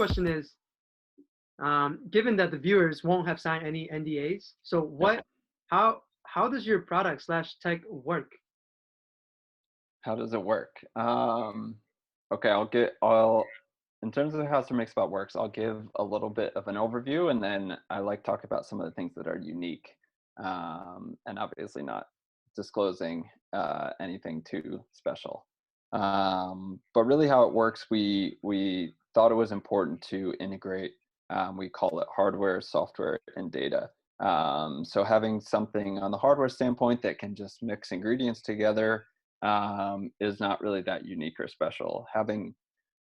question is, given that the viewers won't have signed any NDAs, so Yep. how does your product slash tech work? How does it work? Okay, in terms of how SirMixABot works, I'll give a little bit of an overview, and then I like talk about some of the things that are unique, and obviously not disclosing anything too special. But really, how it works, we thought it was important to integrate. We call it hardware, software, and data. So having something on the hardware standpoint that can just mix ingredients together is not really that unique or special. Having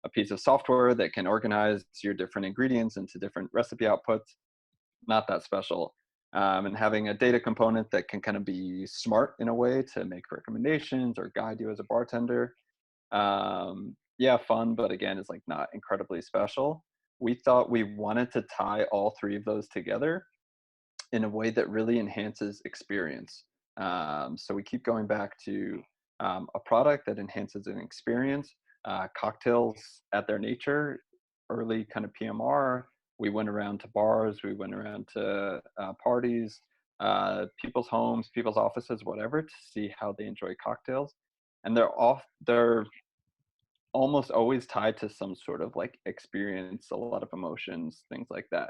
a piece of software that can organize your different ingredients into different recipe outputs, not that special. And having a data component that can kind of be smart in a way to make recommendations or guide you as a bartender. Yeah, fun, but again, it's like not incredibly special. We thought we wanted to tie all three of those together in a way that really enhances experience. So we keep going back to a product that enhances an experience. Cocktails at their nature, early kind of PMR. We went around to bars, we went around to parties, people's homes, people's offices, whatever, to see how they enjoy cocktails. And they're almost always tied to some sort of like experience, a lot of emotions, things like that.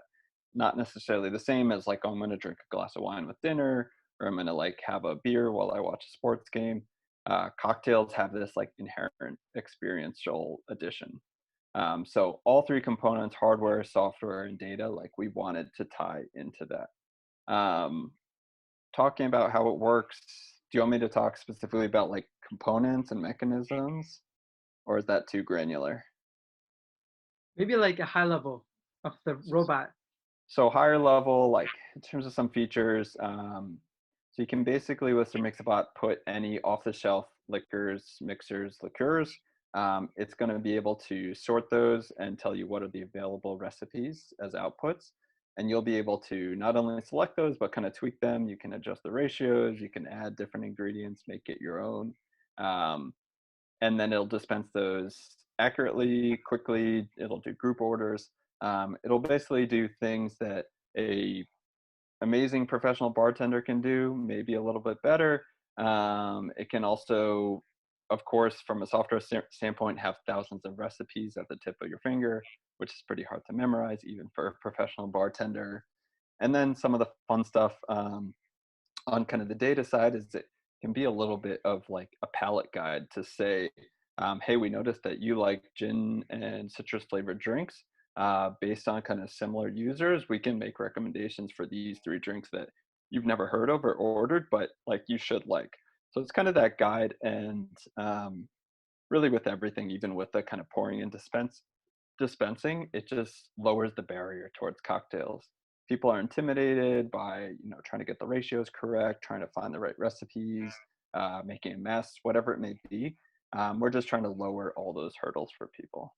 Not necessarily the same as like, oh, I'm going to drink a glass of wine with dinner, or I'm going to like have a beer while I watch a sports game. Cocktails have this like inherent experiential addition. So all three components, hardware, software, and data, like we wanted to tie into that. Talking about how it works, do you want me to talk specifically about like components and mechanisms, or is that too granular? Maybe like a high level of the robot. So higher level, like in terms of some features, so you can basically with SirMixABot put any off-the-shelf liquors, mixers, liqueurs. It's going to be able to sort those and tell you what are the available recipes as outputs. And you'll be able to not only select those, but kind of tweak them. You can adjust the ratios. You can add different ingredients, make it your own. And then it'll dispense those accurately, quickly. It'll do group orders. It'll basically do things that a amazing professional bartender can do, maybe a little bit better. It can also, of course, from a software standpoint, have thousands of recipes at the tip of your finger, which is pretty hard to memorize, even for a professional bartender. And then some of the fun stuff on kind of the data side is it can be a little bit of like a palate guide to say, hey, we noticed that you like gin and citrus flavored drinks. Based on kind of similar users, we can make recommendations for these three drinks that you've never heard of or ordered, but like you should like. So it's kind of that guide, and really with everything, even with the kind of pouring and dispensing, it just lowers the barrier towards cocktails. People are intimidated by trying to get the ratios correct, trying to find the right recipes, making a mess, whatever it may be. We're just trying to lower all those hurdles for people.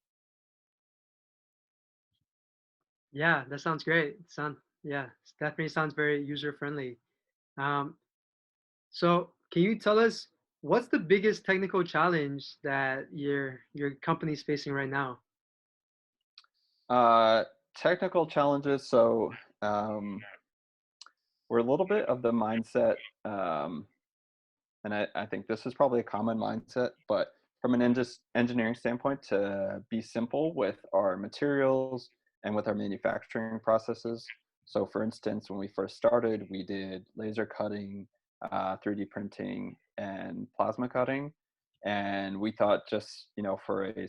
Yeah, that sounds great. Yeah, definitely sounds very user friendly. Um, so can you tell us what's the biggest technical challenge that your company's facing right now? Uh, Technical challenges. So we're a little bit of the mindset, and I think this is probably a common mindset, but from an engineering standpoint, to be simple with our materials and with our manufacturing processes. So for instance, when we first started, we did laser cutting, 3D printing, and plasma cutting. And we thought just, for a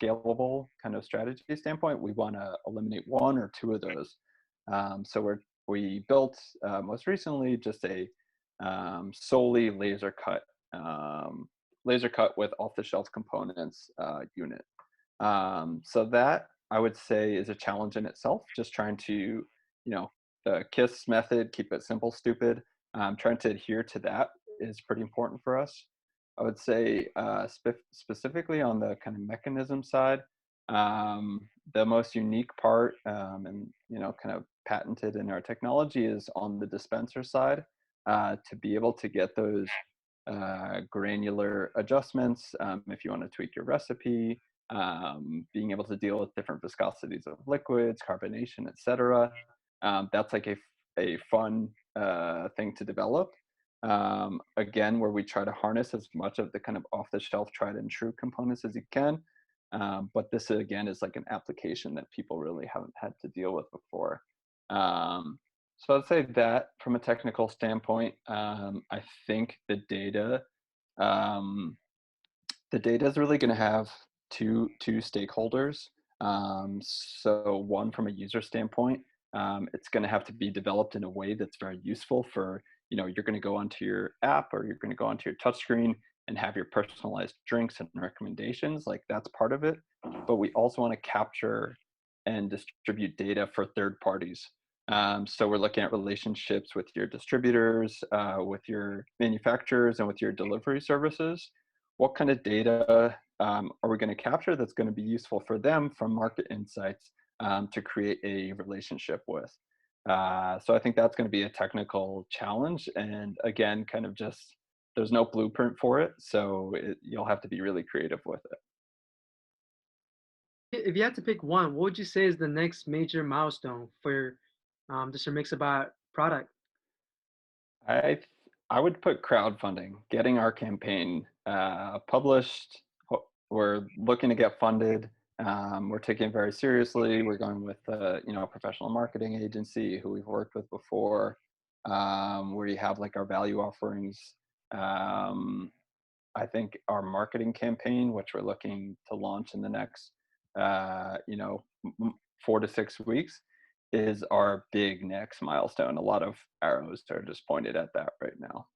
scalable kind of strategy standpoint, we want to eliminate one or two of those. We built most recently just a solely laser cut with off-the-shelf components unit. So that I would say is a challenge in itself. Just trying to, the KISS method, keep it simple, stupid. Trying to adhere to that is pretty important for us. I would say specifically on the kind of mechanism side, the most unique part and kind of patented in our technology is on the dispenser side, to be able to get those granular adjustments. If you want to tweak your recipe, being able to deal with different viscosities of liquids, carbonation, etc. That's like a fun thing to develop. Again, where we try to harness as much of the kind of off the shelf tried and true components as you can. But this again is like an application that people really haven't had to deal with before. Um, so I'd say that from a technical standpoint, I think um, the data is really going to have two stakeholders. So one from a user standpoint, it's going to have to be developed in a way that's very useful for, you're going to go onto your app or you're going to go onto your touchscreen and have your personalized drinks and recommendations. Like that's part of it. But we also want to capture and distribute data for third parties. So we're looking at relationships with your distributors, with your manufacturers, and with your delivery services. What kind of data are we going to capture that's going to be useful for them from market insights to create a relationship with? So I think that's going to be a technical challenge. And again, kind of just there's no blueprint for it. So you'll have to be really creative with it. If you had to pick one, what would you say is the next major milestone for the SirMixABot product? I th- I would put crowdfunding, getting our campaign published. We're looking to get funded. We're taking it very seriously. We're going with a professional marketing agency who we've worked with before, where you have like our value offerings. Um, I think our marketing campaign, which we're looking to launch in the next, 4 to 6 weeks, is our big next milestone. A lot of arrows are just pointed at that right now.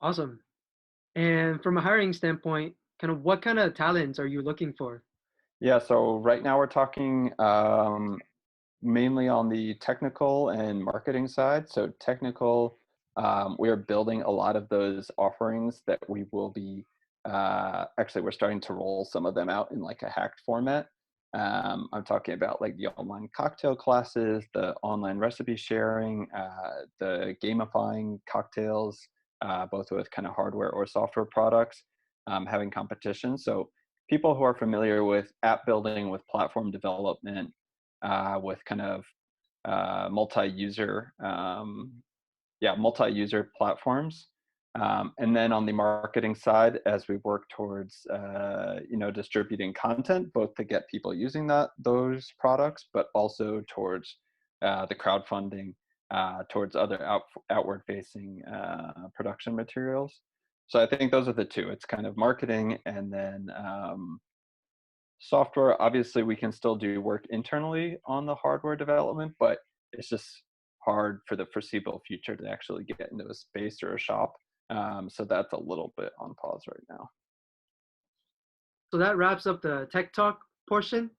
Awesome. And from a hiring standpoint, kind of what kind of talents are you looking for? Yeah, so right now we're talking mainly on the technical and marketing side. So technical, we are building a lot of those offerings that we will be actually we're starting to roll some of them out in like a hacked format. I'm talking about like the online cocktail classes, the online recipe sharing, the gamifying cocktails, both with kind of hardware or software products, having competition. So people who are familiar with app building, with platform development, with kind of multi-user, multi-user platforms. And then on the marketing side, as we work towards, distributing content, both to get people using those products, but also towards the crowdfunding, towards other outward-facing production materials. So I think those are the two. It's kind of marketing and then software. Obviously, we can still do work internally on the hardware development, but it's just hard for the foreseeable future to actually get into a space or a shop. So that's a little bit on pause right now. So that wraps up the tech talk portion.